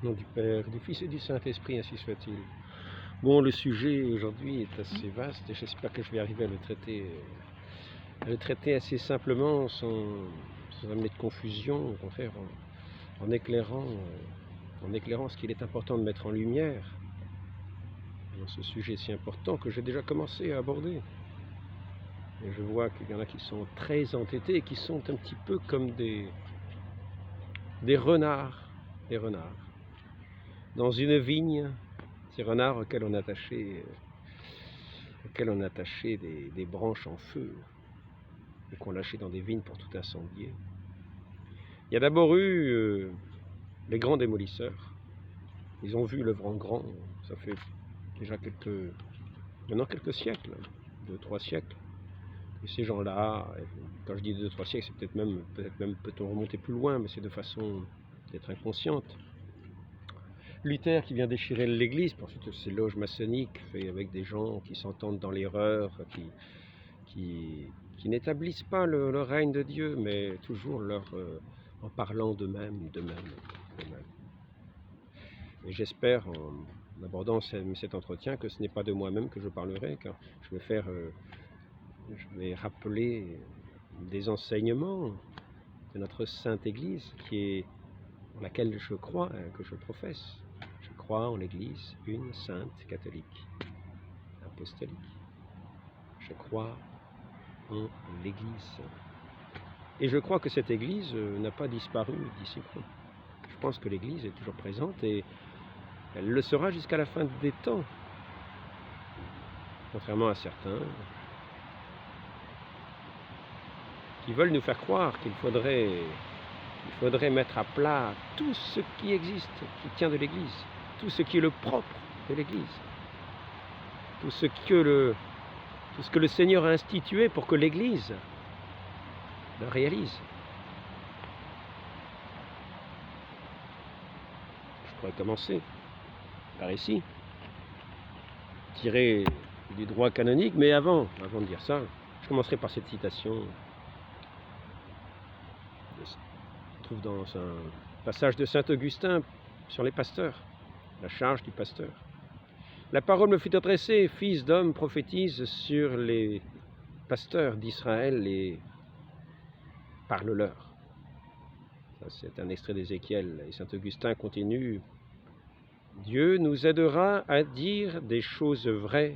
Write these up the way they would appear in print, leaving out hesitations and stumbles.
Au nom du Père, du Fils et du Saint-Esprit, ainsi soit-il. Bon, le sujet aujourd'hui est assez vaste et j'espère que je vais arriver à le traiter assez simplement, sans amener de confusion, au contraire, en éclairant ce qu'il est important de mettre en lumière dans ce sujet si important que j'ai déjà commencé à aborder. Et je vois qu'il y en a qui sont très entêtés et qui sont un petit peu comme des renards, dans une vigne, ces renards auxquels on attachait des branches en feu et qu'on lâchait dans des vignes pour tout incendier. Il y a d'abord eu les grands démolisseurs. Ils ont vu l'œuvre en grand, ça fait déjà maintenant quelques siècles, 2-3 siècles. Et ces gens-là, quand je dis 2-3 siècles, c'est peut-être même peut-on remonter plus loin, mais c'est de façon d'être inconsciente. Luther qui vient déchirer l'Église, puis ensuite ces loges maçonniques fait avec des gens qui s'entendent dans l'erreur, qui n'établissent pas le règne de Dieu, mais toujours en parlant d'eux-mêmes. Et j'espère, en abordant cet entretien, que ce n'est pas de moi-même que je parlerai, car je vais rappeler des enseignements de notre Sainte Église, en laquelle je crois, que je professe. Je crois en l'Église, une sainte catholique, apostolique. Je crois en l'Église. Et je crois que cette Église n'a pas disparu d'ici peu. Je pense que l'Église est toujours présente et elle le sera jusqu'à la fin des temps. Contrairement à certains qui veulent nous faire croire qu'il faudrait mettre à plat tout ce qui existe, qui tient de l'Église, tout ce qui est le propre de l'Église, tout ce que le Seigneur a institué pour que l'Église le réalise. Je pourrais commencer par ici, tirer du droit canonique, mais avant de dire ça, je commencerai par cette citation. On trouve dans un passage de saint Augustin sur les pasteurs, la charge du pasteur. La parole me fut adressée, fils d'homme, prophétise sur les pasteurs d'Israël et parle-leur. C'est un extrait d'Ézéchiel. Et saint Augustin continue. Dieu nous aidera à dire des choses vraies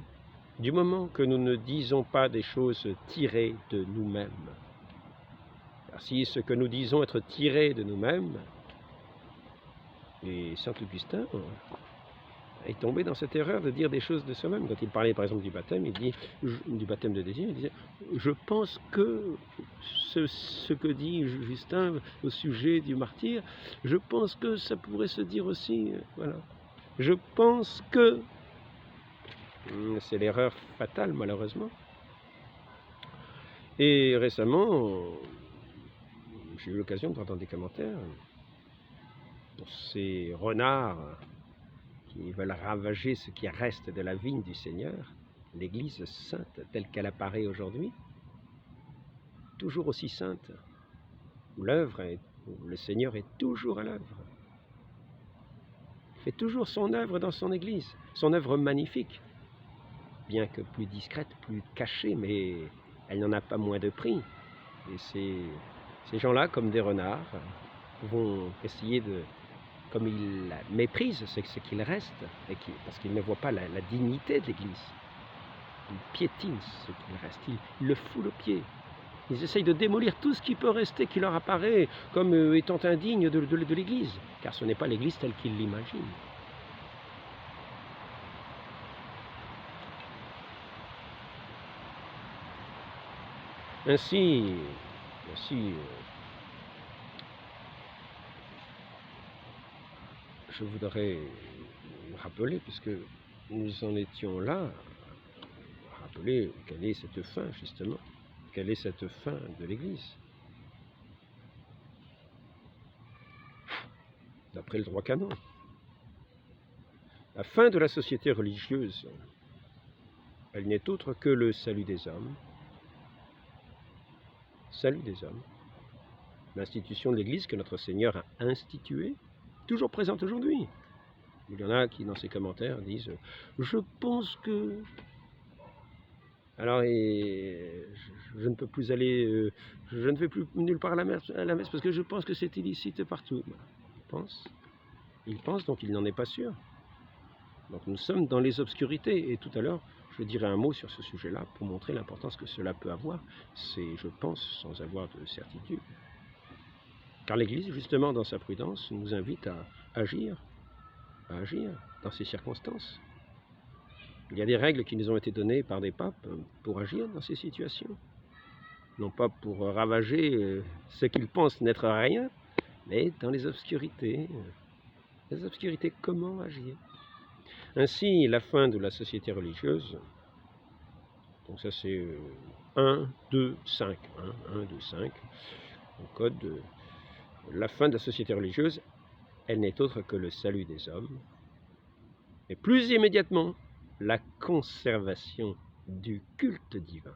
du moment que nous ne disons pas des choses tirées de nous-mêmes. Car si ce que nous disons être tiré de nous-mêmes, et saint Augustin est tombé dans cette erreur de dire des choses de soi-même. Quand il parlait par exemple du baptême, il dit, du baptême de désir, il disait « Je pense que ce que dit Justin au sujet du martyr, je pense que ça pourrait se dire aussi, voilà. Je pense que... » C'est l'erreur fatale, malheureusement. Et récemment, j'ai eu l'occasion d'entendre des commentaires pour ces renards qui veulent ravager ce qui reste de la vigne du Seigneur, l'Église sainte telle qu'elle apparaît aujourd'hui, toujours aussi sainte, où le Seigneur est toujours à l'œuvre. Il fait toujours son œuvre dans son Église, son œuvre magnifique, bien que plus discrète, plus cachée, mais elle n'en a pas moins de prix. Et ces gens-là, comme des renards, vont essayer comme ils méprisent ce qu'il reste, parce qu'ils ne voient pas la dignité de l'Église. Ils piétinent ce qu'il reste, ils le foulent aux pieds. Ils essayent de démolir tout ce qui peut rester, qui leur apparaît comme étant indigne de l'Église, car ce n'est pas l'Église telle qu'ils l'imaginent. Ainsi, je voudrais rappeler, puisque nous en étions là, rappeler quelle est cette fin, justement, quelle est cette fin de l'Église. D'après le droit canon. La fin de la société religieuse, elle n'est autre que le salut des hommes. Salut des hommes. L'institution de l'Église que notre Seigneur a instituée, toujours présente aujourd'hui. Il y en a qui, dans ces commentaires, disent « Je pense que… » Alors, je ne peux plus aller… je ne vais plus nulle part à la messe parce que je pense que c'est illicite partout. Il pense, donc il n'en est pas sûr. Donc nous sommes dans les obscurités. Et tout à l'heure, je dirai un mot sur ce sujet-là pour montrer l'importance que cela peut avoir. C'est, je pense, sans avoir de certitude. Car l'Église, justement, dans sa prudence, nous invite à agir dans ces circonstances. Il y a des règles qui nous ont été données par des papes pour agir dans ces situations. Non pas pour ravager ce qu'ils pensent n'être rien, mais dans les obscurités. Les obscurités, comment agir? Ainsi, la fin de la société religieuse, donc ça c'est 1, 2, 5, 1, 2, 5, au code de la fin de la société religieuse, elle n'est autre que le salut des hommes, et plus immédiatement, la conservation du culte divin.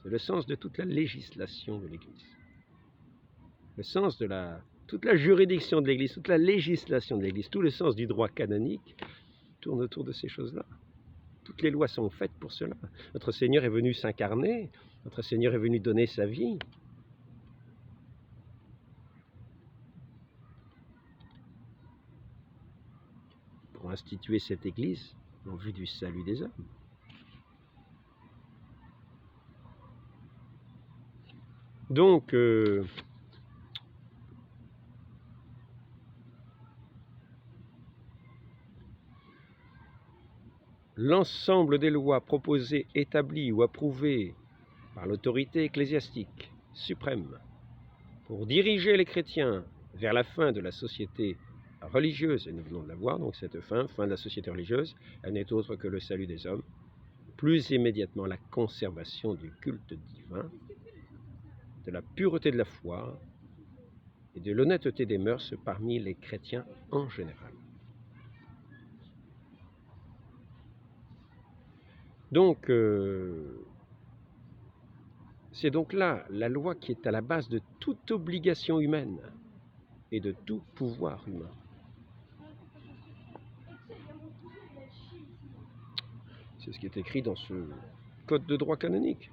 C'est le sens de toute la législation de l'Église. Le sens de toute la juridiction de l'Église, toute la législation de l'Église, tout le sens du droit canonique tourne autour de ces choses-là. Toutes les lois sont faites pour cela. Notre Seigneur est venu s'incarner, notre Seigneur est venu donner sa vie. Pour instituer cette Église en vue du salut des hommes. Donc, l'ensemble des lois proposées, établies ou approuvées par l'autorité ecclésiastique suprême pour diriger les chrétiens vers la fin de la société religieuse, et nous venons de la voir, donc cette fin de la société religieuse, elle n'est autre que le salut des hommes, plus immédiatement la conservation du culte divin, de la pureté de la foi et de l'honnêteté des mœurs parmi les chrétiens en général. Donc, c'est donc là la loi qui est à la base de toute obligation humaine et de tout pouvoir humain. C'est ce qui est écrit dans ce code de droit canonique.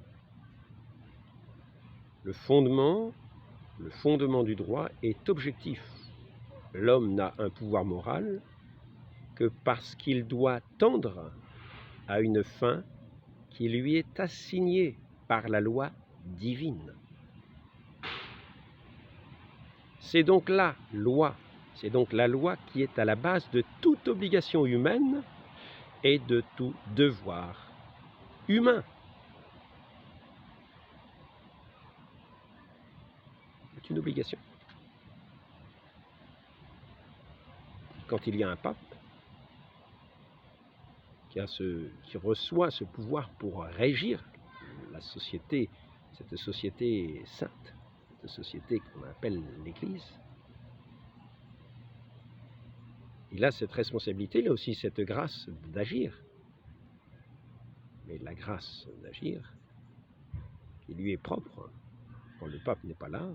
Le fondement du droit est objectif. L'homme n'a un pouvoir moral que parce qu'il doit tendre à une fin qui lui est assignée par la loi divine. C'est donc la loi qui est à la base de toute obligation humaine et de tout devoir humain. C'est une obligation. Quand il y a un pape qui reçoit ce pouvoir pour régir la société, cette société sainte, cette société qu'on appelle l'Église, il a cette responsabilité, il a aussi cette grâce d'agir. Mais la grâce d'agir, qui lui est propre, quand le pape n'est pas là,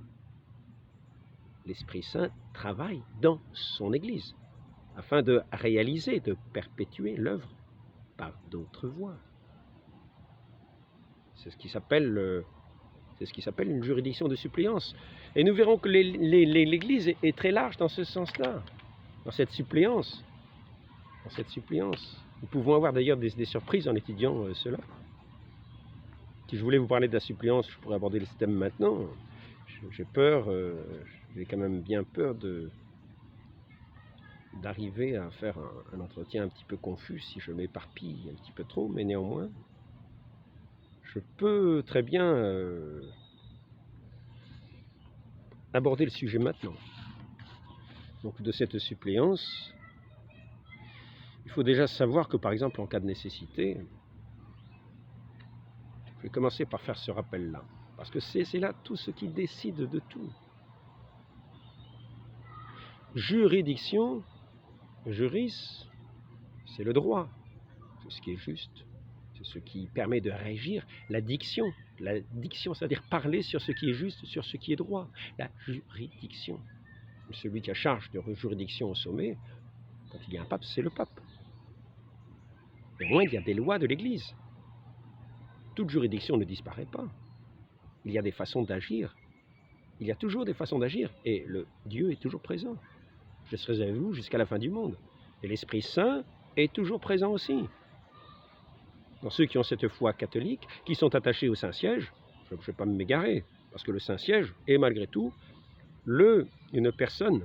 l'Esprit Saint travaille dans son Église, afin de réaliser, de perpétuer l'œuvre par d'autres voies. C'est ce qui s'appelle une juridiction de suppléance. Et nous verrons que l'Église est très large dans ce sens-là, dans cette suppléance. Nous pouvons avoir d'ailleurs des surprises en étudiant cela. Si je voulais vous parler de la suppléance, je pourrais aborder le thème maintenant. J'ai peur, j'ai quand même bien peur d'arriver à faire un entretien un petit peu confus si je m'éparpille un petit peu trop, mais néanmoins, je peux très bien aborder le sujet maintenant. Donc de cette suppléance, il faut déjà savoir que par exemple en cas de nécessité, je vais commencer par faire ce rappel-là, parce que c'est là tout ce qui décide de tout. Juridiction, juris, c'est le droit, c'est ce qui est juste, C'est ce qui permet de régir la diction. La diction, c'est-à-dire parler sur ce qui est juste, sur ce qui est droit. La juridiction. Celui qui a charge de juridiction au sommet, quand il y a un pape, c'est le pape. Et au moins, il y a des lois de l'Église. Toute juridiction ne disparaît pas. Il y a des façons d'agir. Il y a toujours des façons d'agir. Et Dieu est toujours présent. Je serai avec vous jusqu'à la fin du monde. Et l'Esprit Saint est toujours présent aussi. Dans ceux qui ont cette foi catholique, qui sont attachés au Saint-Siège, je ne vais pas m'égarer, parce que le Saint-Siège est malgré tout une personne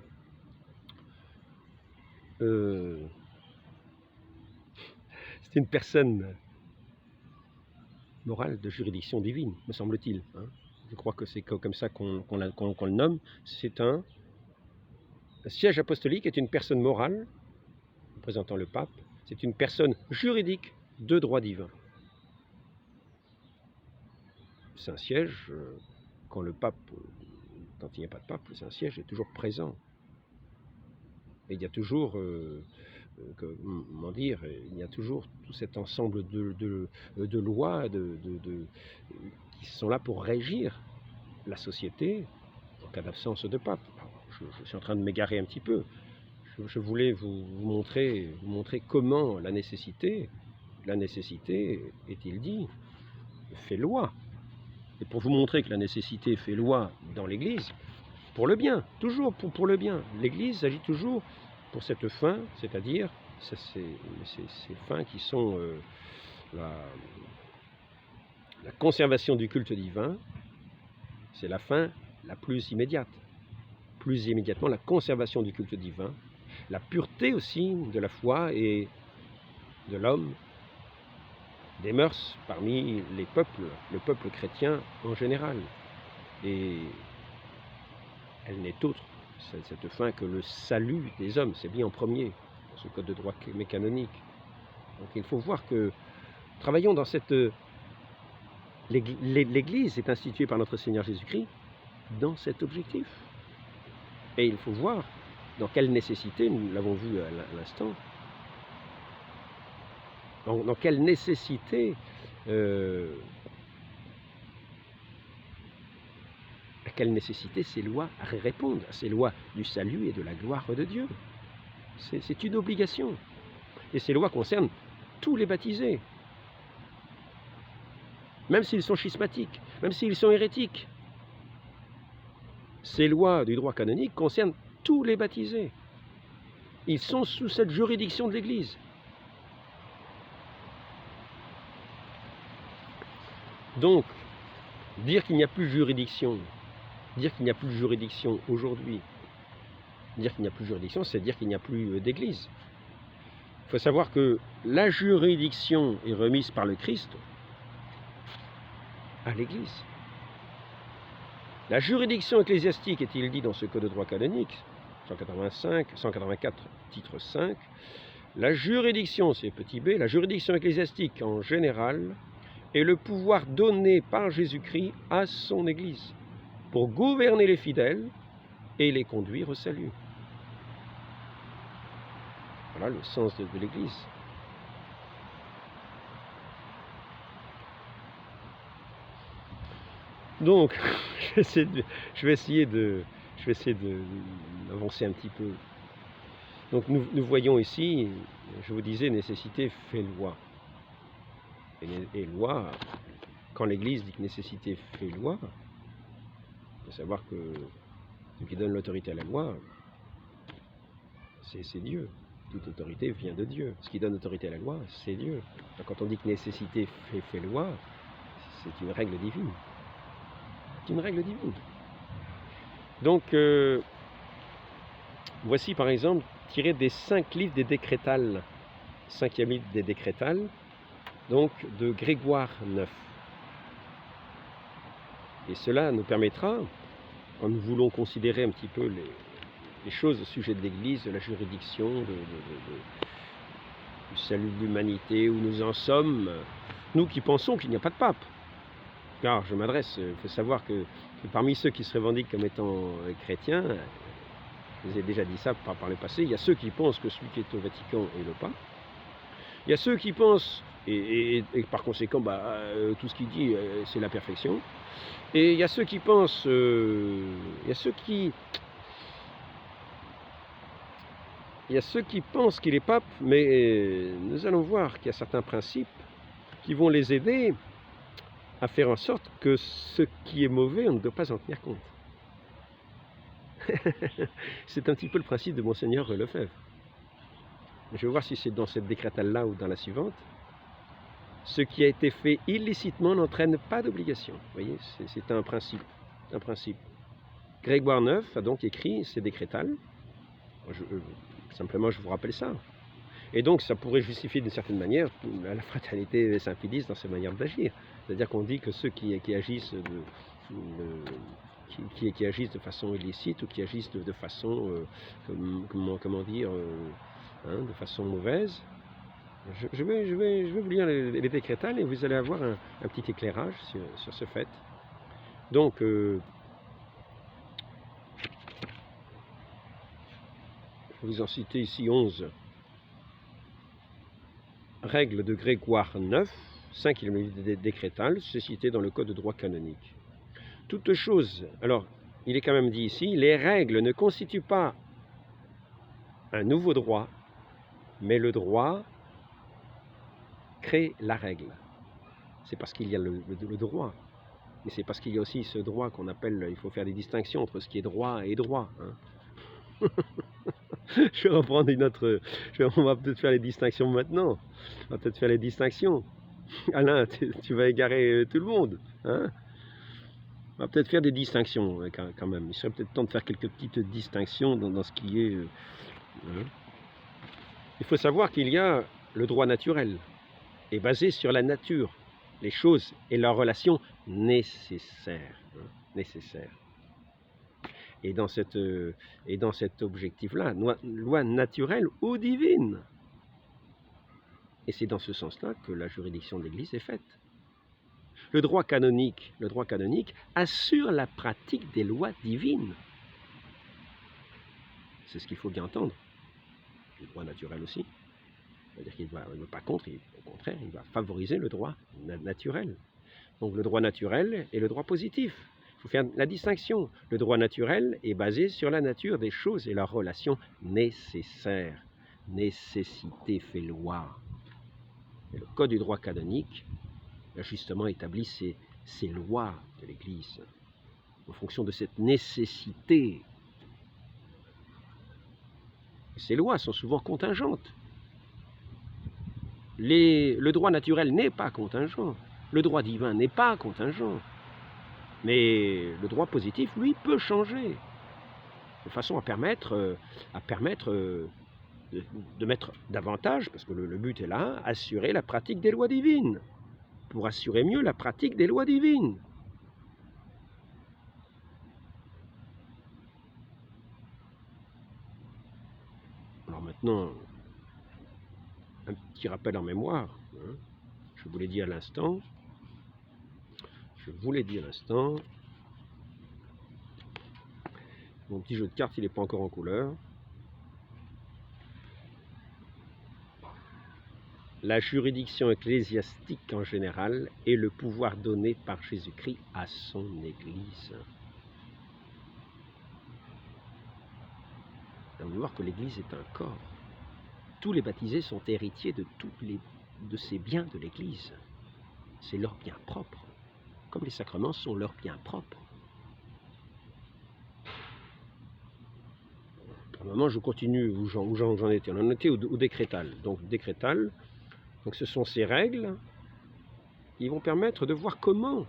c'est une personne morale de juridiction divine, me semble-t-il. Hein. Je crois que c'est comme ça qu'on le nomme. C'est un siège apostolique est une personne morale, représentant le pape. C'est une personne juridique de droit divin. Le Saint-Siège, quand il n'y a pas de pape, le Saint-Siège est toujours présent. Et il y a toujours, comment dire, il y a toujours tout cet ensemble de lois qui sont là pour régir la société en cas d'absence de pape. Je suis en train de m'égarer un petit peu. Je voulais vous montrer comment la nécessité, est-il dit, fait loi. Et pour vous montrer que la nécessité fait loi dans l'Église, pour le bien, toujours pour le bien. L'Église agit toujours pour cette fin, c'est-à-dire ces fins qui sont la conservation du culte divin, c'est la fin la plus immédiate. Plus immédiatement, la conservation du culte divin, la pureté aussi de la foi et de l'homme, des mœurs parmi les peuples, le peuple chrétien en général. Et elle n'est autre, cette fin, que le salut des hommes. C'est bien en premier, dans ce code de droit canonique. Donc il faut voir que, travaillons dans cette... L'Église est instituée par notre Seigneur Jésus-Christ dans cet objectif. Et il faut voir dans quelle nécessité, nous l'avons vu à l'instant, dans quelle nécessité ces lois répondent, à ces lois du salut et de la gloire de Dieu. C'est une obligation. Et ces lois concernent tous les baptisés, même s'ils sont schismatiques, même s'ils sont hérétiques. Ces lois du droit canonique concernent tous les baptisés. Ils sont sous cette juridiction de l'Église. Donc, dire qu'il n'y a plus de juridiction, aujourd'hui, dire qu'il n'y a plus de juridiction, c'est dire qu'il n'y a plus d'Église. Il faut savoir que la juridiction est remise par le Christ à l'Église. La juridiction ecclésiastique, est-il dit dans ce code de droit canonique, 184, titre 5, la juridiction, c'est petit b, la juridiction ecclésiastique en général est le pouvoir donné par Jésus-Christ à son Église pour gouverner les fidèles et les conduire au salut. Voilà le sens de l'Église. Donc, je vais essayer d'avancer un petit peu. Donc, nous voyons ici, je vous disais, nécessité fait loi. Et loi, quand l'Église dit que nécessité fait loi, il faut savoir que ce qui donne l'autorité à la loi, c'est Dieu. Toute autorité vient de Dieu. Ce qui donne l'autorité à la loi, c'est Dieu. Donc, quand on dit que nécessité fait loi, c'est une règle divine. C'est une règle divine. Donc, voici par exemple tiré des 5 livres des décrétales, 5e livre des décrétales, donc de Grégoire IX. Et cela nous permettra, quand nous voulons considérer un petit peu les choses au sujet de l'Église, de la juridiction, du salut de l'humanité, où nous en sommes, nous qui pensons qu'il n'y a pas de pape. Car je m'adresse, il faut savoir que parmi ceux qui se revendiquent comme étant chrétiens, je vous ai déjà dit ça par le passé, il y a ceux qui pensent que celui qui est au Vatican est le pape. Il y a ceux qui pensent Et par conséquent, tout ce qu'il dit, c'est la perfection. Et il y a ceux qui pensent, il y a ceux qui pensent qu'il est pape, mais nous allons voir qu'il y a certains principes qui vont les aider à faire en sorte que ce qui est mauvais, on ne doit pas en tenir compte. C'est un petit peu le principe de Monseigneur Lefebvre. Je vais voir si c'est dans cette décrétale-là ou dans la suivante. Ce qui a été fait illicitement n'entraîne pas d'obligation. Vous voyez, c'est un principe. Un principe. Grégoire IX a donc écrit ces décrétales. Simplement, je vous rappelle ça. Et donc, ça pourrait justifier d'une certaine manière la fraternité Saint-Pédis dans ses manières d'agir. C'est-à-dire qu'on dit que ceux qui agissent qui agissent de façon illicite ou qui agissent de façon, comment dire, de façon mauvaise. Je vais vous lire les décrétales et vous allez avoir un petit éclairage sur ce fait. Donc, je vais vous en citer ici 11. Règles de Grégoire IX, 5e décrétale, c'est cité dans le Code de droit canonique. Toute chose, alors, il est quand même dit ici, les règles ne constituent pas un nouveau droit, mais le droit crée la règle. C'est parce qu'il y a le droit. Mais c'est parce qu'il y a aussi ce droit qu'on appelle, il faut faire des distinctions entre ce qui est droit et droit. Hein. Je vais reprendre une autre, on va peut-être faire les distinctions maintenant. On va peut-être faire les distinctions. Alain, tu vas égarer tout le monde. Hein? On va peut-être faire des distinctions quand même. Il serait peut-être temps de faire quelques petites distinctions dans ce qui est... hein. Il faut savoir qu'il y a le droit naturel, est basé sur la nature, les choses et leurs relations nécessaires. Hein, nécessaires. Et dans cet objectif-là, loi naturelle ou divine. Et c'est dans ce sens-là que la juridiction de l'Église est faite. Le droit canonique assure la pratique des lois divines. C'est ce qu'il faut bien entendre. Le droit naturel aussi. C'est-à-dire qu'il ne va pas contre, au contraire, il va favoriser le droit naturel. Donc le droit naturel et le droit positif. Il faut faire la distinction. Le droit naturel est basé sur la nature des choses et leurs relations nécessaires. Nécessité fait loi. Et le Code du droit canonique a justement établi ces lois de l'Église en fonction de cette nécessité. Et ces lois sont souvent contingentes. Le droit naturel n'est pas contingent. Le droit divin n'est pas contingent. Mais le droit positif, lui, peut changer. De façon à permettre de mettre davantage, parce que le but est là, assurer la pratique des lois divines. Pour assurer mieux la pratique des lois divines. Alors maintenant, un petit rappel en mémoire. Hein. Je vous l'ai dit à l'instant. Mon petit jeu de cartes, il n'est pas encore en couleur. La juridiction ecclésiastique en général est le pouvoir donné par Jésus-Christ à son Église. On va voir que l'Église est un corps. Tous les baptisés sont héritiers de ces biens de l'Église. C'est leur bien propre, comme les sacrements sont leur bien propre. Pour le moment, je continue où j'en étais. On en était au décrétal. Donc, décrétal, donc ce sont ces règles qui vont permettre de voir comment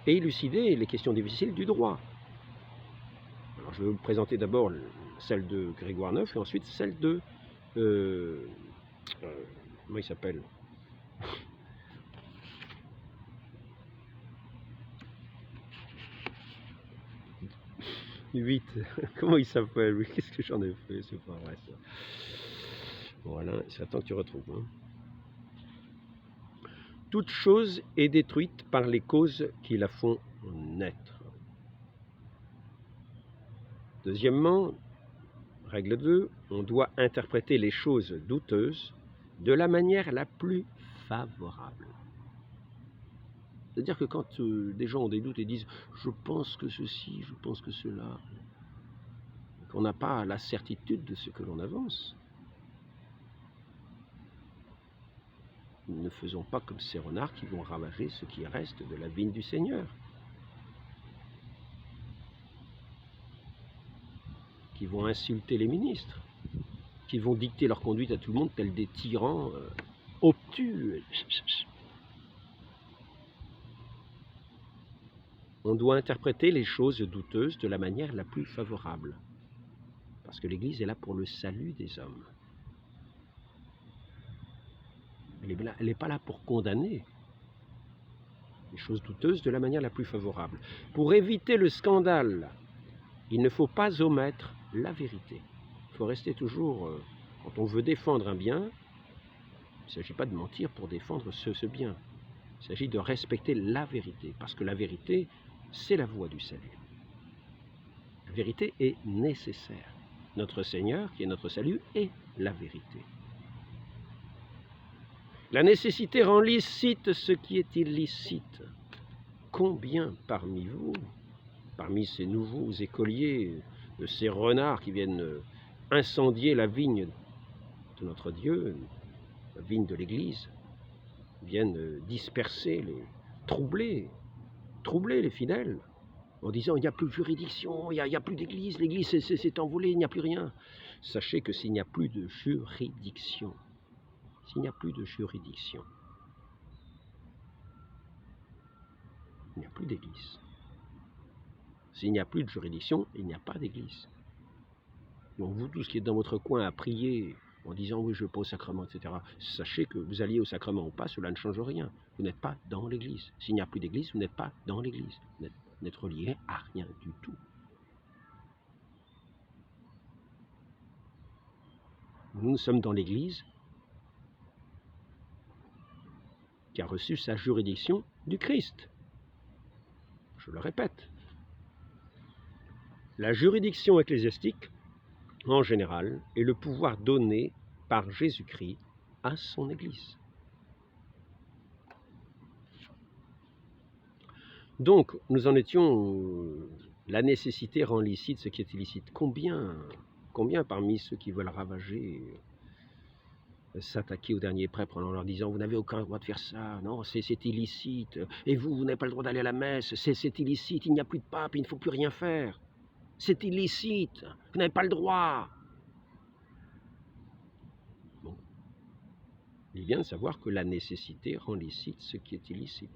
élucider les questions difficiles du droit. Alors, je vais vous présenter d'abord celle de Grégoire IX et ensuite celle de... comment il s'appelle ? 8. Comment il s'appelle? Oui, qu'est-ce que j'en ai fait? C'est pas vrai ça. Voilà, il serait temps que tu retrouves. Hein. Toute chose est détruite par les causes qui la font naître. Deuxièmement, règle 2, on doit interpréter les choses douteuses de la manière la plus favorable. C'est-à-dire que quand des gens ont des doutes et disent « je pense que ceci, je pense que cela », qu'on n'a pas la certitude de ce que l'on avance, ne faisons pas comme ces renards qui vont ravager ce qui reste de la vigne du Seigneur, qui vont insulter les ministres, qui vont dicter leur conduite à tout le monde tels des tyrans obtus. On doit interpréter les choses douteuses de la manière la plus favorable, parce que l'Église est là pour le salut des hommes. Elle n'est pas là pour condamner les choses douteuses de la manière la plus favorable. Pour éviter le scandale, il ne faut pas omettre la vérité. Il faut rester toujours, quand on veut défendre un bien, il ne s'agit pas de mentir pour défendre ce bien. Il s'agit de respecter la vérité, parce que la vérité, c'est la voie du salut. La vérité est nécessaire. Notre Seigneur, qui est notre salut, est la vérité. La nécessité rend licite ce qui est illicite. Combien parmi vous, parmi ces nouveaux écoliers, de ces renards qui viennent incendier la vigne de notre Dieu, la vigne de l'Église, viennent disperser, troubler les fidèles, en disant « il n'y a plus de juridiction, il n'y a plus d'église, l'église s'est envolée, il n'y a plus rien ». Sachez que s'il n'y a plus de juridiction, il n'y a plus d'église. S'il n'y a plus de juridiction, il n'y a pas d'église. Donc vous tous qui êtes dans votre coin à prier en disant « oui, je vais pas au sacrement », etc., sachez que vous alliez au sacrement ou pas, cela ne change rien. Vous n'êtes pas dans l'église. S'il n'y a plus d'église, vous n'êtes pas dans l'église. Vous n'êtes relié à rien du tout. Nous sommes dans l'église qui a reçu sa juridiction du Christ. Je le répète. La juridiction ecclésiastique, en général, est le pouvoir donné par Jésus-Christ à son Église. Donc, nous en étions, la nécessité rend licite ce qui est illicite. Combien parmi ceux qui veulent ravager, s'attaquer aux derniers prêtres en leur disant « vous n'avez aucun droit de faire ça, non, c'est illicite, et vous n'avez pas le droit d'aller à la messe, c'est illicite, il n'y a plus de pape, il ne faut plus rien faire, c'est illicite, vous n'avez pas le droit ». Bon, il vient de savoir que la nécessité rend licite ce qui est illicite.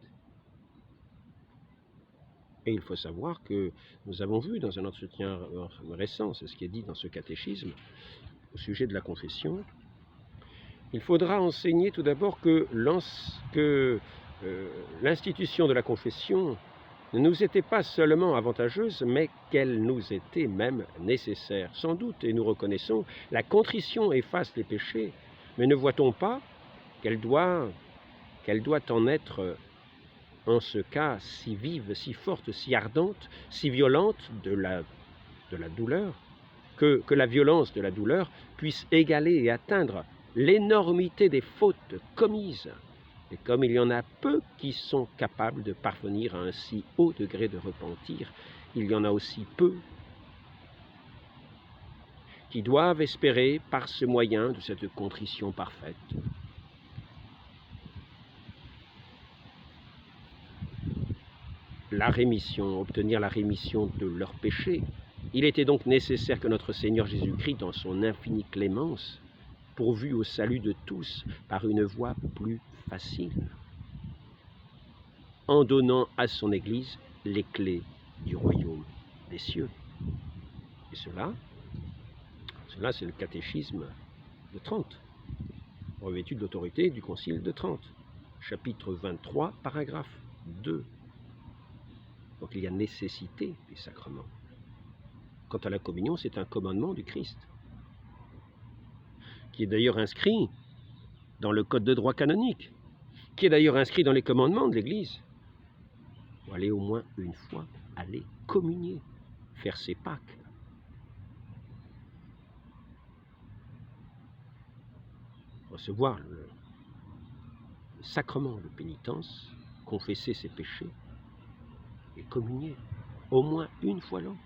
Et il faut savoir que nous avons vu dans un entretien récent, c'est ce qui est dit dans ce catéchisme, au sujet de la confession, il faudra enseigner tout d'abord que l'institution de la confession ne nous était pas seulement avantageuse, mais qu'elle nous était même nécessaire. Sans doute, et nous reconnaissons, la contrition efface les péchés, mais ne voit-on pas qu'elle doit en être, en ce cas, si vive, si forte, si ardente, si violente de la douleur, que la violence de la douleur puisse égaler et atteindre l'énormité des fautes commises. Et comme il y en a peu qui sont capables de parvenir à un si haut degré de repentir, il y en a aussi peu qui doivent espérer par ce moyen de cette contrition parfaite la rémission, obtenir la rémission de leurs péchés. Il était donc nécessaire que notre Seigneur Jésus-Christ, dans son infinie clémence, pourvu au salut de tous par une voie plus facile, en donnant à son Église les clés du royaume des cieux. Et cela c'est le catéchisme de Trente, revêtu de l'autorité du Concile de Trente, chapitre 23, paragraphe 2. Donc il y a nécessité des sacrements. Quant à la communion, c'est un commandement du Christ, qui est d'ailleurs inscrit dans le code de droit canonique, qui est d'ailleurs inscrit dans les commandements de l'Église. Pour aller au moins une fois, aller communier, faire ses Pâques. recevoir le sacrement de pénitence, confesser ses péchés et communier au moins une fois l'an.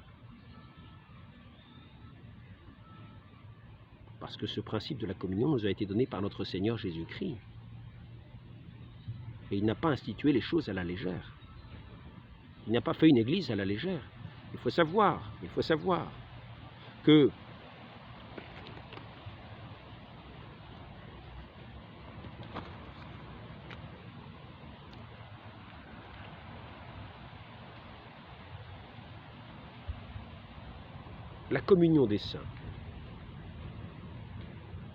Parce que ce principe de la communion nous a été donné par notre Seigneur Jésus-Christ. Et il n'a pas institué les choses à la légère. Il n'a pas fait une église à la légère. Il faut savoir que la communion des saints,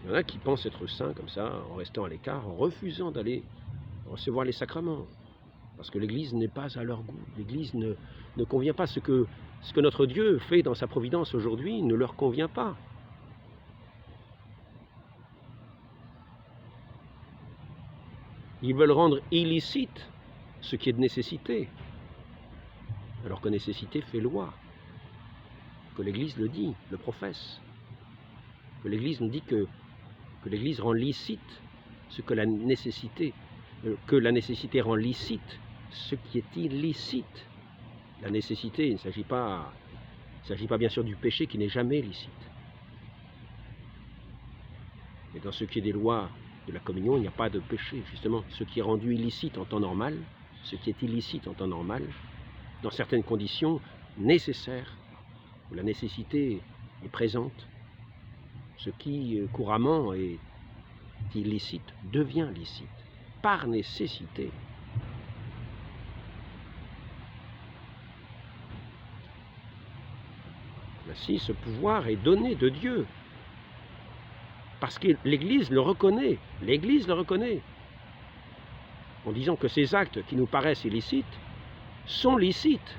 il y en a qui pensent être saints comme ça, en restant à l'écart, en refusant d'aller recevoir les sacrements, parce que l'Église n'est pas à leur goût. L'Église ne convient pas. Ce que notre Dieu fait dans sa providence aujourd'hui ne leur convient pas. Ils veulent rendre illicite ce qui est de nécessité, alors que nécessité fait loi, que l'Église le dit, le professe, que l'Église nous dit que l'Église rend licite ce que la nécessité rend licite ce qui est illicite. La nécessité, il ne s'agit pas bien sûr du péché qui n'est jamais licite. Et dans ce qui est des lois de la communion, il n'y a pas de péché. Justement, ce qui est rendu illicite en temps normal, ce qui est illicite en temps normal, dans certaines conditions nécessaires, où la nécessité est présente, ce qui couramment est illicite devient licite, par nécessité. Ainsi, ce pouvoir est donné de Dieu, parce que l'Église le reconnaît, en disant que ces actes qui nous paraissent illicites sont licites.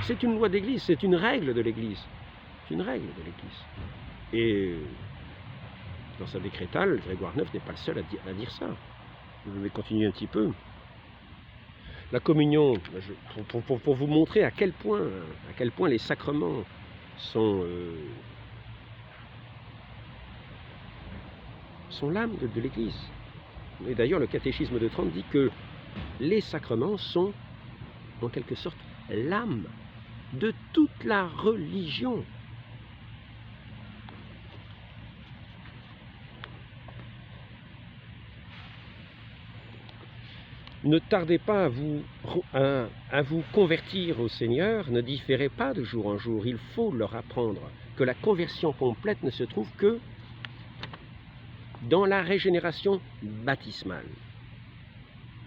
C'est une loi d'Église, c'est une règle de l'Église. C'est une règle de l'Église. Et dans sa décrétale, Grégoire IX n'est pas le seul à dire ça. Je vais continuer un petit peu. La communion, pour vous montrer à quel point les sacrements sont l'âme de l'Église. Et d'ailleurs, le catéchisme de Trente dit que les sacrements sont, en quelque sorte, l'âme de toute la religion. Ne tardez pas à vous convertir au Seigneur, ne différez pas de jour en jour. Il faut leur apprendre que la conversion complète ne se trouve que dans la régénération baptismale.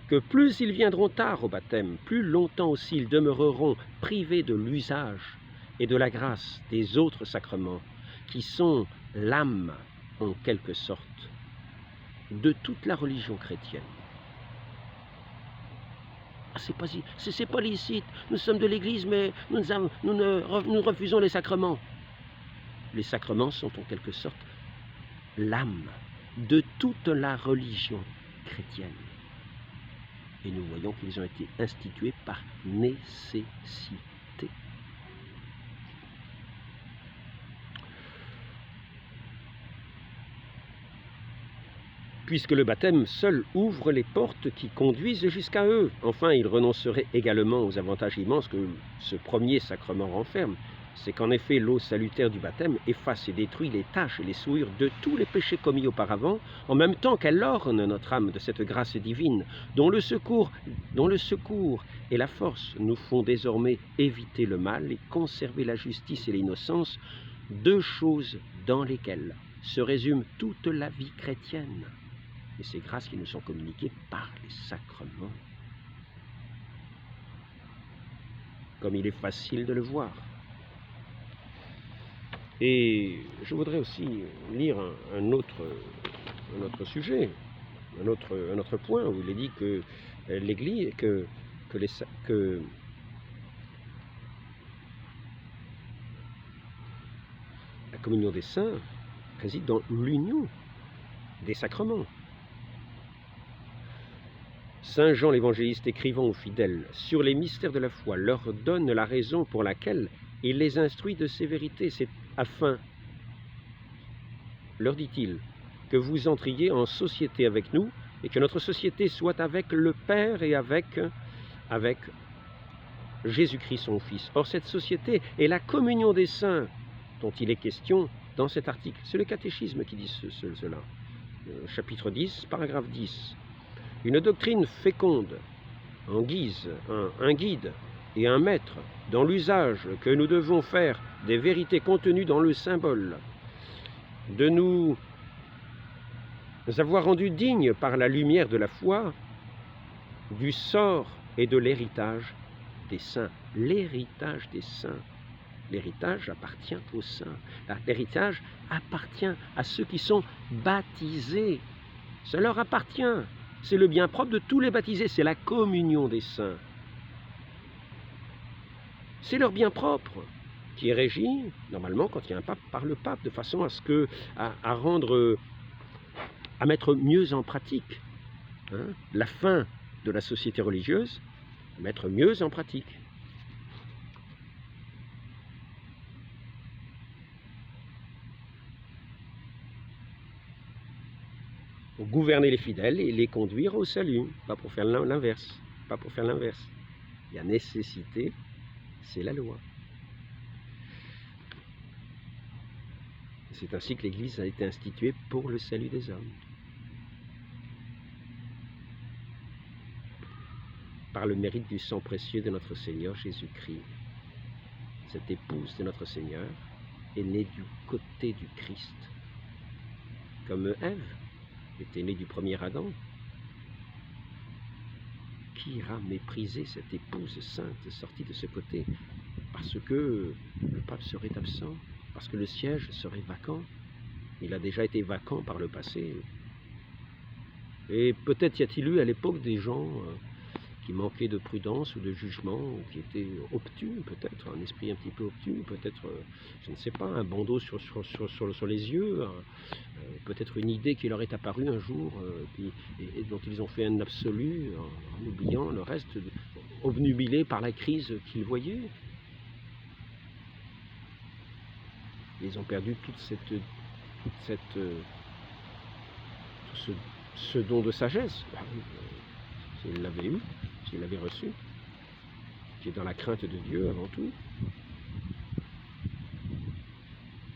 Que plus ils viendront tard au baptême, plus longtemps aussi ils demeureront privés de l'usage et de la grâce des autres sacrements, qui sont l'âme, en quelque sorte, de toute la religion chrétienne. C'est pas licite, nous sommes de l'Église, mais nous refusons les sacrements. Les sacrements sont en quelque sorte l'âme de toute la religion chrétienne. Et nous voyons qu'ils ont été institués par nécessité. Puisque le baptême seul ouvre les portes qui conduisent jusqu'à eux. Enfin, ils renonceraient également aux avantages immenses que ce premier sacrement renferme. C'est qu'en effet, l'eau salutaire du baptême efface et détruit les taches et les souillures de tous les péchés commis auparavant, en même temps qu'elle orne notre âme de cette grâce divine, dont le secours et la force nous font désormais éviter le mal et conserver la justice et l'innocence, deux choses dans lesquelles se résume toute la vie chrétienne. Et ces grâces qui nous sont communiquées par les sacrements. Comme il est facile de le voir. Et je voudrais aussi lire un autre sujet, un autre point où il est dit que l'Église, que la communion des saints réside dans l'union des sacrements. Saint Jean l'évangéliste, écrivant aux fidèles sur les mystères de la foi, leur donne la raison pour laquelle il les instruit de ces vérités. C'est afin leur dit-il, que vous entriez en société avec nous et que notre société soit avec le Père et avec Jésus-Christ son Fils. Or, cette société est la communion des saints dont il est question dans cet article. C'est le catéchisme qui dit cela. Chapitre 10, paragraphe 10. Une doctrine féconde en guise un guide et un maître dans l'usage que nous devons faire des vérités contenues dans le symbole, de nous avoir rendus dignes par la lumière de la foi du sort et de l'héritage des saints. L'héritage des saints. L'héritage appartient aux saints. L'héritage appartient à ceux qui sont baptisés. Ça leur appartient. C'est le bien propre de tous les baptisés. C'est la communion des saints. C'est leur bien propre qui est régi, normalement, quand il y a un pape, par le pape, de façon à ce que, à mettre mieux en pratique la fin de la société religieuse, mettre mieux en pratique. Pour gouverner les fidèles et les conduire au salut, pas pour faire l'inverse, pas pour faire l'inverse. Il y a nécessité, c'est la loi. C'est ainsi que l'Église a été instituée pour le salut des hommes. Par le mérite du sang précieux de notre Seigneur Jésus-Christ. Cette épouse de notre Seigneur est née du côté du Christ. Comme Ève était née du premier Adam. Qui ira mépriser cette épouse sainte sortie de ce côté parce que le pape serait absent, parce que le siège serait vacant? Il a déjà été vacant par le passé. Et peut-être y a-t-il eu à l'époque des gens qui manquaient de prudence ou de jugement, ou qui étaient obtus, peut-être, un esprit un petit peu obtus, peut-être, je ne sais pas, un bandeau sur les yeux, peut-être une idée qui leur est apparue un jour, et dont ils ont fait un absolu, en oubliant le reste, obnubilés par la crise qu'ils voyaient. Ils ont perdu tout ce don de sagesse. S'ils l'avaient eu, s'ils l'avaient reçu, qui est dans la crainte de Dieu avant tout.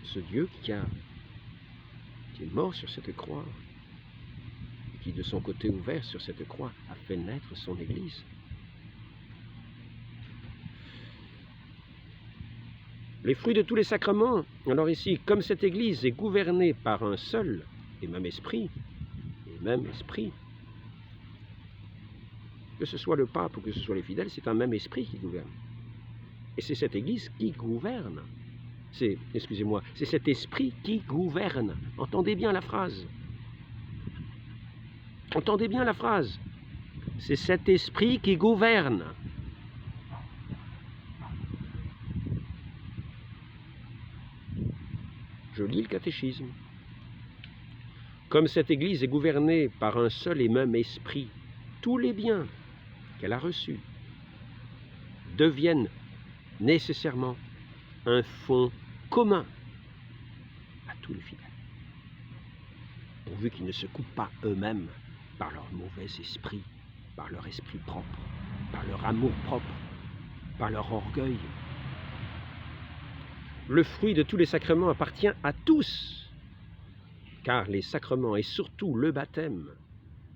Ce Dieu qui est mort sur cette croix, qui de son côté ouvert sur cette croix a fait naître son Église. Les fruits de tous les sacrements, alors ici, comme cette Église est gouvernée par un seul et même esprit, que ce soit le pape ou que ce soit les fidèles, c'est un même esprit qui gouverne. Et c'est cette Église qui gouverne. C'est cet esprit qui gouverne. Entendez bien la phrase. Entendez bien la phrase. C'est cet esprit qui gouverne. Je lis le catéchisme. Comme cette Église est gouvernée par un seul et même esprit, tous les biens qu'elle a reçus deviennent nécessairement un fonds commun à tous les fidèles, pourvu qu'ils ne se coupent pas eux-mêmes par leur mauvais esprit, par leur esprit propre, par leur amour propre, par leur orgueil. Le fruit de tous les sacrements appartient à tous, car les sacrements et surtout le baptême,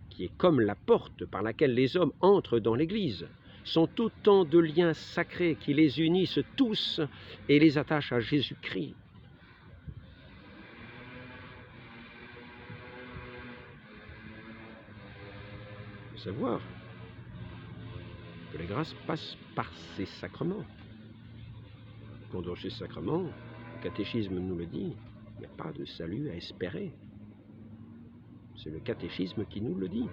qui est comme la porte par laquelle les hommes entrent dans l'Église, sont autant de liens sacrés qui les unissent tous et les attachent à Jésus-Christ. Il faut savoir que la grâce passe par ces sacrements. Quand dans ces sacrements, le catéchisme nous le dit, il n'y a pas de salut à espérer. C'est le catéchisme qui nous le dit,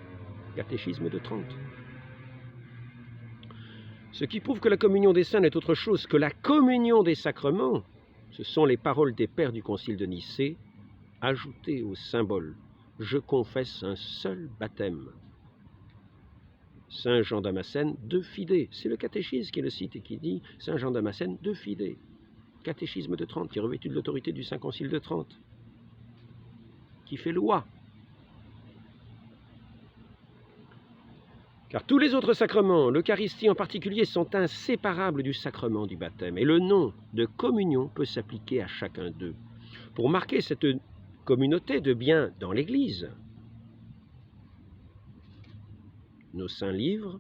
catéchisme de Trente. Ce qui prouve que la communion des saints n'est autre chose que la communion des sacrements, ce sont les paroles des pères du concile de Nicée, ajoutées au symbole « Je confesse un seul baptême ». Saint Jean Damascène, de Fidé. C'est le catéchisme qui le cite et qui dit « Saint Jean Damascène, de Fidé ». Catéchisme de Trente, qui est revêtu de l'autorité du Saint Concile de Trente. qui fait loi. Car tous les autres sacrements, l'Eucharistie en particulier, sont inséparables du sacrement du baptême. Et le nom de communion peut s'appliquer à chacun d'eux. Pour marquer cette communauté de biens dans l'Église, nos saints livres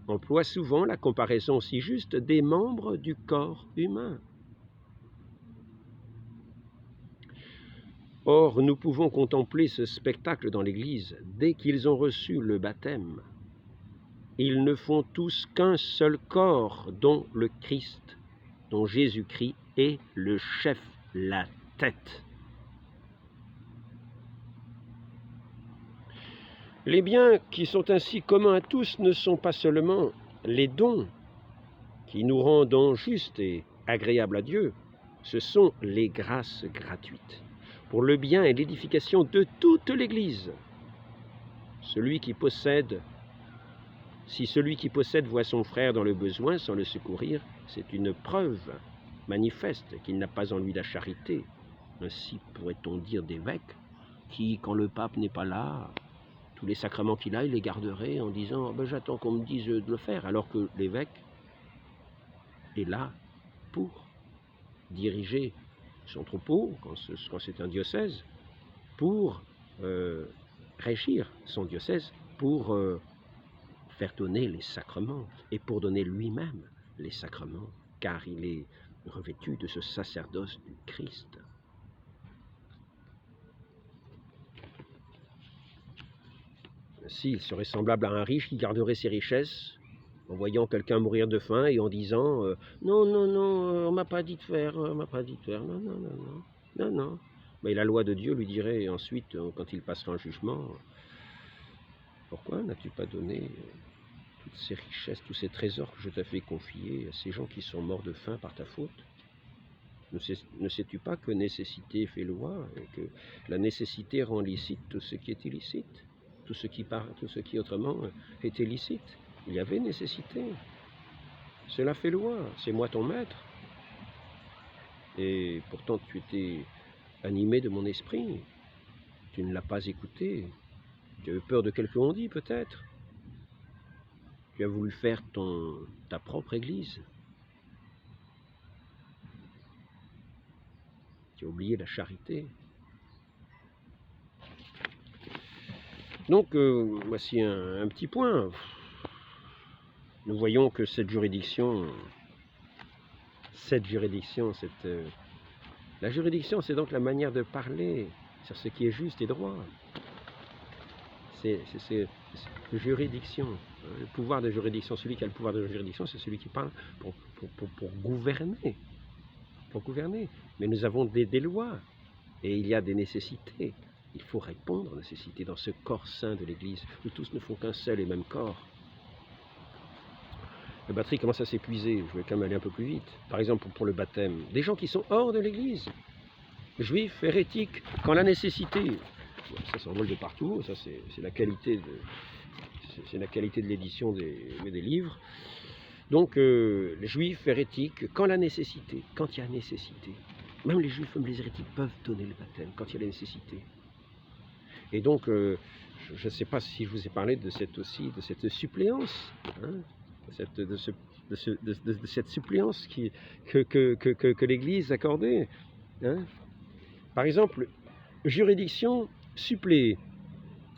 emploient souvent la comparaison si juste des membres du corps humain. Or, nous pouvons contempler ce spectacle dans l'Église dès qu'ils ont reçu le baptême. Ils ne font tous qu'un seul corps, dont le Christ, dont Jésus-Christ est le chef, la tête. Les biens qui sont ainsi communs à tous ne sont pas seulement les dons qui nous rendent justes et agréables à Dieu, ce sont les grâces gratuites pour le bien et l'édification de toute l'Église. Si celui qui possède voit son frère dans le besoin sans le secourir, c'est une preuve manifeste qu'il n'a pas en lui la charité. Ainsi pourrait-on dire d'évêques qui, quand le pape n'est pas là, tous les sacrements qu'il a, il les garderait en disant « j'attends qu'on me dise de le faire », alors que l'évêque est là pour diriger son troupeau, quand c'est un diocèse, pour régir son diocèse, pour faire donner les sacrements et pour donner lui-même les sacrements, car il est revêtu de ce sacerdoce du Christ. Ainsi, il serait semblable à un riche qui garderait ses richesses en voyant quelqu'un mourir de faim et en disant non, on m'a pas dit de faire, non. Mais la loi de Dieu lui dirait ensuite, quand il passera un jugement, pourquoi n'as-tu pas donné toutes ces richesses, tous ces trésors que je t'avais confiés à ces gens qui sont morts de faim par ta faute? Ne sais-tu pas que nécessité fait loi et que la nécessité rend licite tout ce qui est illicite, tout ce qui autrement est illicite? Il y avait nécessité. Cela fait loi, c'est moi ton maître. Et pourtant tu étais animé de mon esprit. Tu ne l'as pas écouté. Tu as eu peur de quelque on-dit peut-être. Tu as voulu faire ta propre église. Tu as oublié la charité. Donc, voici un petit point. Nous voyons que cette juridiction, la juridiction, c'est donc la manière de parler sur ce qui est juste et droit. C'est juridiction, le pouvoir de juridiction. Celui qui a le pouvoir de juridiction, c'est celui qui parle pour gouverner. Pour gouverner. Mais nous avons des lois et il y a des nécessités. Il faut répondre aux nécessités dans ce corps saint de l'Église, où tous ne font qu'un seul et même corps. La batterie commence à s'épuiser, je vais quand même aller un peu plus vite. Par exemple, pour le baptême, des gens qui sont hors de l'Église, juifs, hérétiques, quand la nécessité, ça s'envole de partout, ça c'est la qualité de l'édition des livres. Donc, les juifs, hérétiques, quand il y a nécessité, même les juifs, même les hérétiques peuvent donner le baptême, quand il y a la nécessité. Et donc, je ne sais pas si je vous ai parlé de cette suppléance, hein, de cette suppléance que l'Église accordait. Hein. Par exemple, juridiction suppléée.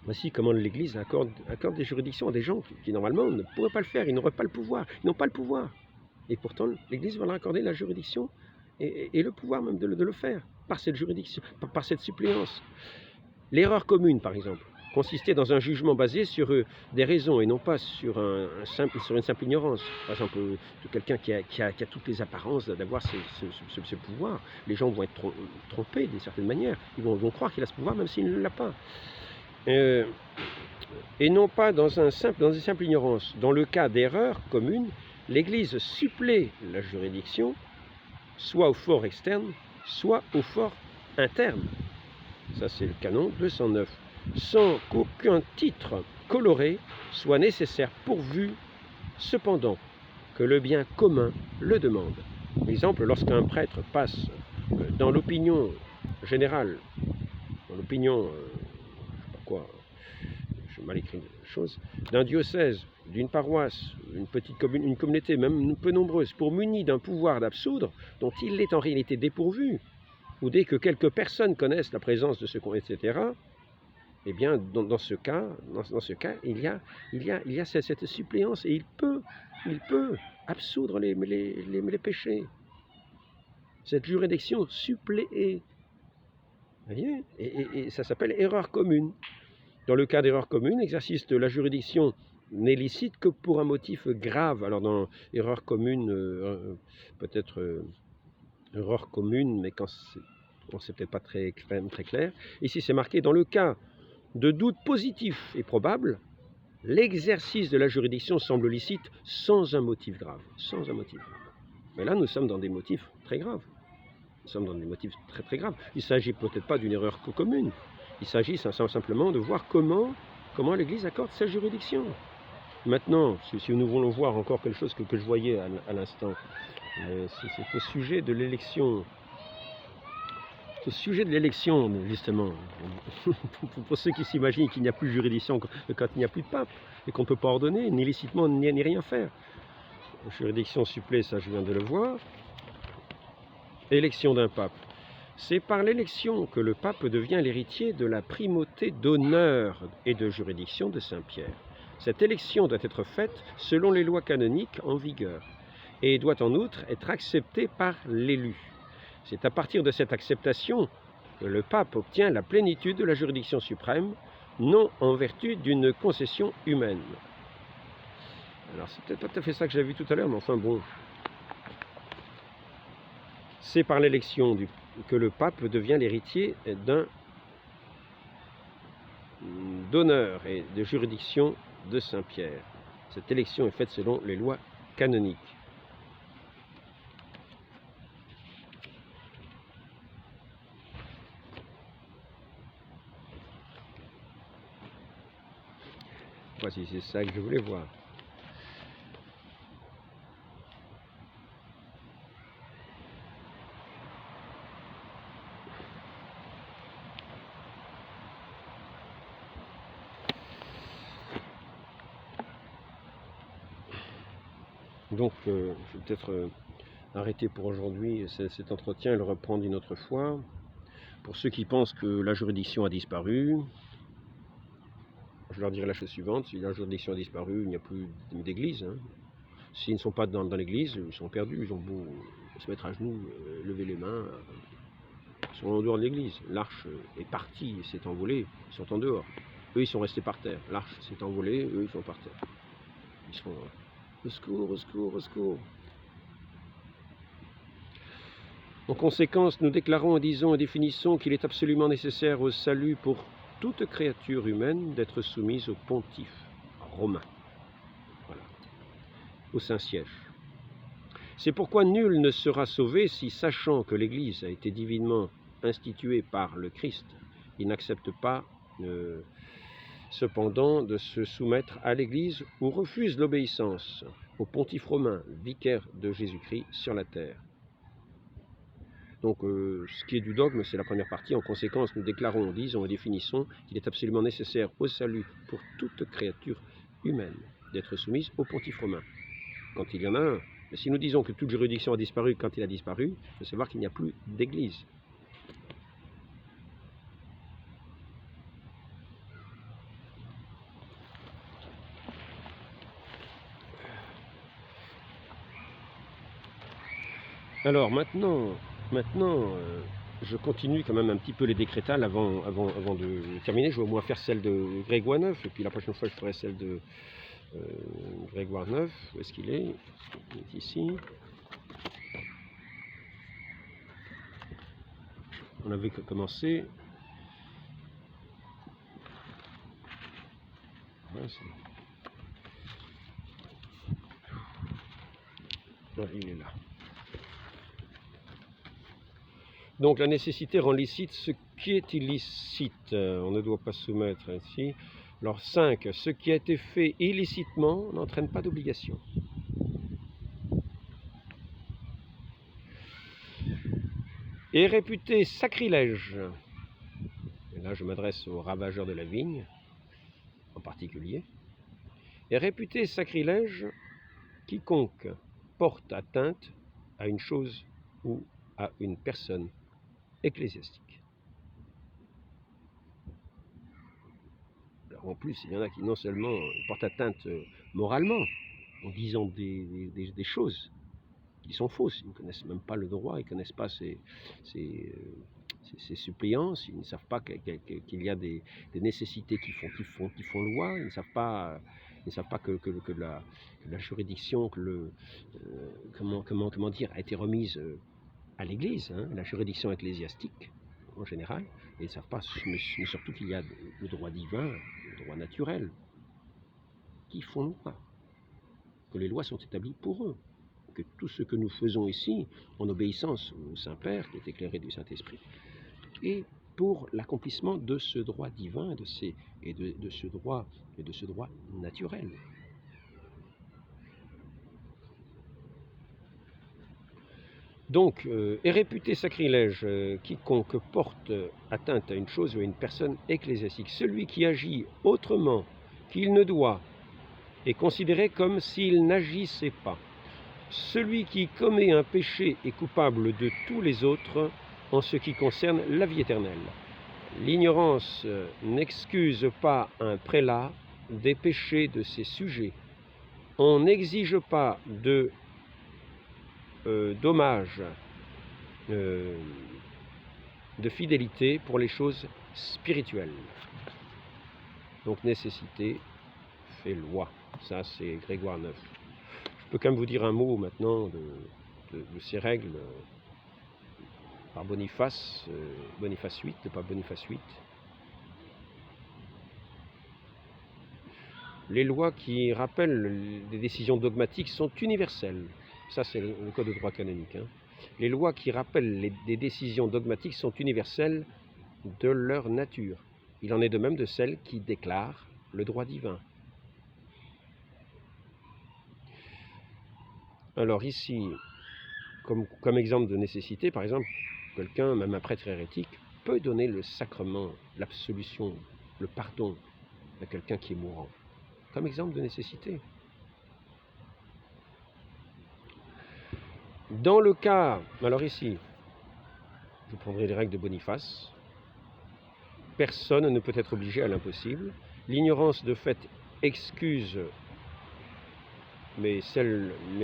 Voici comment l'Église accorde des juridictions à des gens qui normalement ne pourraient pas le faire, ils n'auraient pas le pouvoir, ils n'ont pas le pouvoir. Et pourtant, l'Église va leur accorder la juridiction et le pouvoir même de le faire, par cette juridiction, par cette suppléance. L'erreur commune, par exemple, consistait dans un jugement basé sur des raisons et non pas sur une simple ignorance. Par exemple, de quelqu'un qui a toutes les apparences d'avoir ce pouvoir. Les gens vont être trompés d'une certaine manière. Ils vont croire qu'il a ce pouvoir même s'il ne l'a pas. Et non pas dans une simple ignorance. Dans le cas d'erreur commune, l'Église supplée la juridiction, soit au fort externe, soit au fort interne. Ça, c'est le canon 209. Sans qu'aucun titre coloré soit nécessaire pourvu, cependant, que le bien commun le demande. Par exemple, lorsqu'un prêtre passe dans l'opinion générale, dans l'opinion, je sais pas quoi, j'ai mal écrit les choses, d'un diocèse, d'une paroisse, une petite commune, une communauté, même peu nombreuse, pour muni d'un pouvoir d'absoudre dont il est en réalité dépourvu, ou dès que quelques personnes connaissent la présence de ce etc., eh bien, dans ce cas, il y a cette suppléance et il peut absoudre les péchés. Cette juridiction suppléée. Vous voyez, et ça s'appelle erreur commune. Dans le cas d'erreur commune, exercice de la juridiction n'est licite que pour un motif grave. Alors dans erreur commune, peut-être erreur commune, mais quand c'est peut-être pas très clair. Ici, c'est marqué dans le cas de doute positif et probable, l'exercice de la juridiction semble licite sans un motif grave. Sans un motif. Mais là, nous sommes dans des motifs très graves. Nous sommes dans des motifs très très graves. Il ne s'agit peut-être pas d'une erreur commune. Il s'agit simplement de voir comment l'Église accorde sa juridiction. Maintenant, si nous voulons voir encore quelque chose que je voyais à l'instant, c'est au sujet de l'élection. Au sujet de l'élection, justement, pour ceux qui s'imaginent qu'il n'y a plus de juridiction quand il n'y a plus de pape, et qu'on ne peut pas ordonner, ni licitement, ni rien faire. Juridiction supplée, ça je viens de le voir. Élection d'un pape. C'est par l'élection que le pape devient l'héritier de la primauté d'honneur et de juridiction de Saint-Pierre. Cette élection doit être faite selon les lois canoniques en vigueur, et doit en outre être acceptée par l'élu. C'est à partir de cette acceptation que le pape obtient la plénitude de la juridiction suprême, non en vertu d'une concession humaine. Alors c'est peut-être pas tout à fait ça que j'avais vu tout à l'heure, mais enfin bon. C'est par l'élection que le pape devient l'héritier d'honneur et de juridiction de Saint-Pierre. Cette élection est faite selon les lois canoniques. Voici, c'est ça que je voulais voir. Donc, je vais peut-être arrêter pour aujourd'hui cet entretien et le reprendre une autre fois. Pour ceux qui pensent que la juridiction a disparu, je leur dirai la chose suivante, si la juridiction a disparu, il n'y a plus d'église. Hein. S'ils ne sont pas dans l'église, ils sont perdus, ils ont beau se mettre à genoux, lever les mains, ils sont en dehors de l'église. L'arche est partie, s'est envolée, ils sont en dehors. Eux, ils sont restés par terre. L'arche s'est envolée, eux, ils sont par terre. Ils sont... Au secours, au secours, au secours. En conséquence, nous déclarons et disons et définissons qu'il est absolument nécessaire au salut pour toute créature humaine d'être soumise au pontife romain, voilà, au Saint-Siège. C'est pourquoi nul ne sera sauvé si, sachant que l'Église a été divinement instituée par le Christ, il n'accepte pas cependant de se soumettre à l'Église ou refuse l'obéissance au pontife romain, vicaire de Jésus-Christ sur la terre. Donc, ce qui est du dogme, c'est la première partie. En conséquence, nous déclarons, disons et définissons qu'il est absolument nécessaire au salut pour toute créature humaine d'être soumise au pontife romain, quand il y en a un. Mais si nous disons que toute juridiction a disparu quand il a disparu, il faut savoir qu'il n'y a plus d'église. Alors maintenant, je continue quand même un petit peu les décrétales avant de terminer. Je vais au moins faire celle de Grégoire IX, et puis la prochaine fois je ferai celle de Grégoire IX. Où est-ce qu'il est? Il est ici. On avait commencé. Ouais, il est là. Donc la nécessité rend licite ce qui est illicite. On ne doit pas soumettre ainsi. Alors 5. Ce qui a été fait illicitement n'entraîne pas d'obligation. Est réputé sacrilège. Et là je m'adresse aux ravageurs de la vigne, en particulier, est réputé sacrilège quiconque porte atteinte à une chose ou à une personne ecclésiastique. Alors en plus, il y en a qui non seulement portent atteinte moralement, en disant des choses qui sont fausses, ils ne connaissent même pas le droit, ils ne connaissent pas ces suppléances, ils ne savent pas qu'il y a des nécessités qui font loi, ils ne savent pas que la juridiction, comment dire, a été remise à l'Église, hein, la juridiction ecclésiastique en général, et ils ne savent pas, mais surtout qu'il y a le droit divin, le droit naturel, qui font loi, que les lois sont établies pour eux, que tout ce que nous faisons ici, en obéissance au Saint-Père, qui est éclairé du Saint-Esprit, est pour l'accomplissement de ce droit divin de ce droit naturel. Donc, est réputé sacrilège quiconque porte atteinte à une chose ou à une personne ecclésiastique. Celui qui agit autrement qu'il ne doit est considéré comme s'il n'agissait pas. Celui qui commet un péché est coupable de tous les autres en ce qui concerne la vie éternelle. L'ignorance n'excuse pas un prélat des péchés de ses sujets. On n'exige pas de dommages de fidélité pour les choses spirituelles. Donc nécessité fait loi. Ça, c'est Grégoire IX. Je peux quand même vous dire un mot maintenant de ces règles par Boniface, Boniface VIII, le pape Boniface VIII. Les lois qui rappellent des décisions dogmatiques sont universelles. Ça, c'est le code de droit canonique. Hein. Les lois qui rappellent des décisions dogmatiques sont universelles de leur nature. Il en est de même de celles qui déclarent le droit divin. Alors ici, comme exemple de nécessité, par exemple, quelqu'un, même un prêtre hérétique, peut donner le sacrement, l'absolution, le pardon à quelqu'un qui est mourant, comme exemple de nécessité. Dans le cas, alors ici, je prendrai les règles de Boniface, personne ne peut être obligé à l'impossible. L'ignorance de fait excuse, mais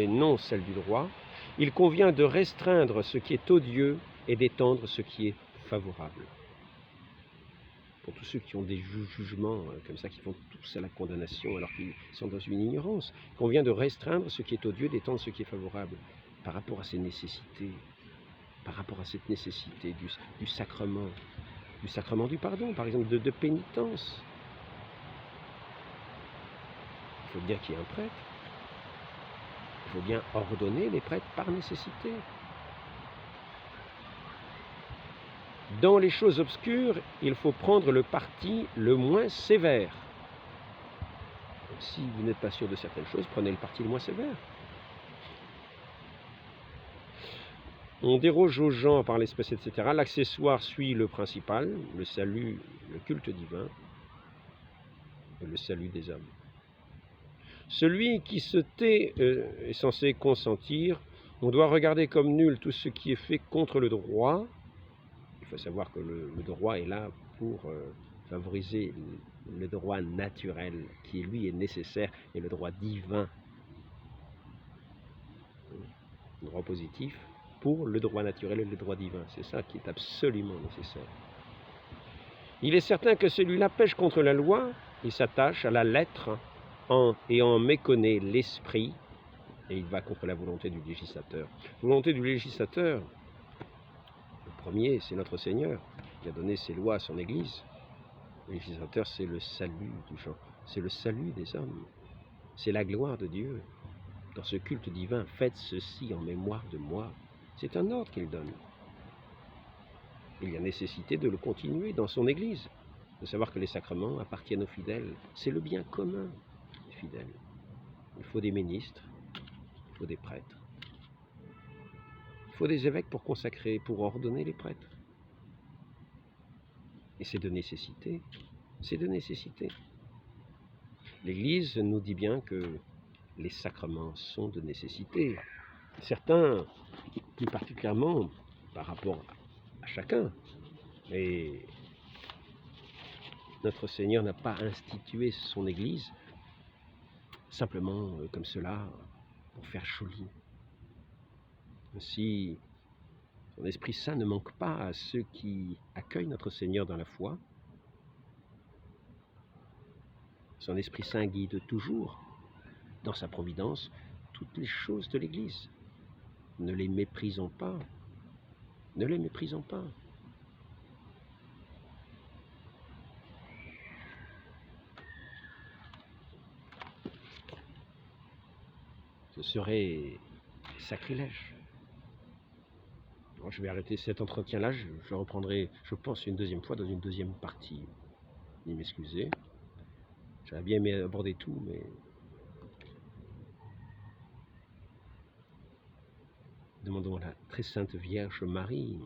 non celle du droit. Il convient de restreindre ce qui est odieux et d'étendre ce qui est favorable. Pour tous ceux qui ont des jugements comme ça, qui font tous à la condamnation alors qu'ils sont dans une ignorance, il convient de restreindre ce qui est odieux, d'étendre ce qui est favorable par rapport à ces nécessités, par rapport à cette nécessité du sacrement du pardon, par exemple, de pénitence. Il faut bien qu'il y ait un prêtre. Il faut bien ordonner les prêtres par nécessité. Dans les choses obscures, il faut prendre le parti le moins sévère. Donc, si vous n'êtes pas sûr de certaines choses, prenez le parti le moins sévère. On déroge aux gens par l'espèce, etc. L'accessoire suit le principal, le salut, le culte divin et le salut des hommes. Celui qui se tait est censé consentir. On doit regarder comme nul tout ce qui est fait contre le droit. Il faut savoir que le droit est là pour favoriser le droit naturel qui, lui, est nécessaire, et le droit divin, le droit positif, pour le droit naturel et le droit divin. C'est ça qui est absolument nécessaire. Il est certain que celui-là pêche contre la loi, il s'attache à la lettre et en méconnaît l'esprit, et il va contre la volonté du législateur. La volonté du législateur, le premier, c'est notre Seigneur, qui a donné ses lois à son Église. Le législateur, c'est le salut du genre, c'est le salut des hommes, c'est la gloire de Dieu. Dans ce culte divin, faites ceci en mémoire de moi. C'est un ordre qu'il donne. Il y a nécessité de le continuer dans son Église, de savoir que les sacrements appartiennent aux fidèles. C'est le bien commun des fidèles. Il faut des ministres, il faut des prêtres. Il faut des évêques pour consacrer, pour ordonner les prêtres. Et Et c'est de nécessité. C'est de nécessité. L'Église nous dit bien que les sacrements sont de nécessité. Certains, plus particulièrement par rapport à chacun. Et notre Seigneur n'a pas institué son Église simplement comme cela pour faire joli. Ainsi, son Esprit Saint ne manque pas à ceux qui accueillent notre Seigneur dans la foi. Son Esprit Saint guide toujours, dans sa providence, toutes les choses de l'Église. Ne les méprisons pas. Ne les méprisons pas. Ce serait sacrilège. Alors, je vais arrêter cet entretien-là. Je reprendrai, je pense, une deuxième fois dans une deuxième partie. Veuillez m'excuser. J'aurais bien aimé aborder tout, mais demandons à la très sainte Vierge Marie,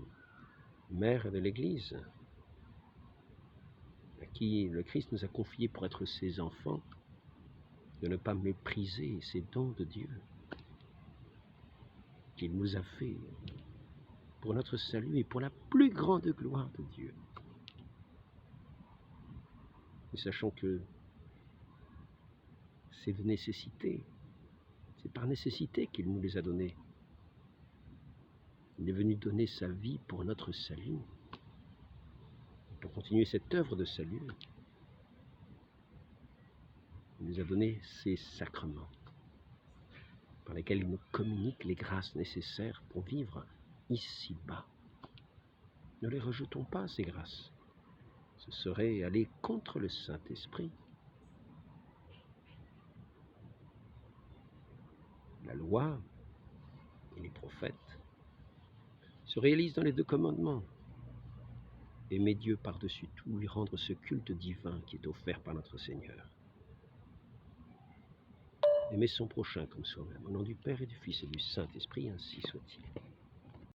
mère de l'Église, à qui le Christ nous a confié pour être ses enfants, de ne pas mépriser ces dons de Dieu qu'il nous a fait pour notre salut et pour la plus grande gloire de Dieu. Et sachant que c'est de nécessité, c'est par nécessité qu'il nous les a donnés. Il est venu donner sa vie pour notre salut, pour continuer cette œuvre de salut. Il nous a donné ces sacrements par lesquels il nous communique les grâces nécessaires pour vivre ici-bas. Ne les rejetons pas, ces grâces. Ce serait aller contre le Saint-Esprit. La loi et les prophètes se réalisent dans les 2 commandements. Aimer Dieu par-dessus tout, lui rendre ce culte divin qui est offert par notre Seigneur. Aimer son prochain comme soi-même. Au nom du Père et du Fils et du Saint-Esprit, ainsi soit-il.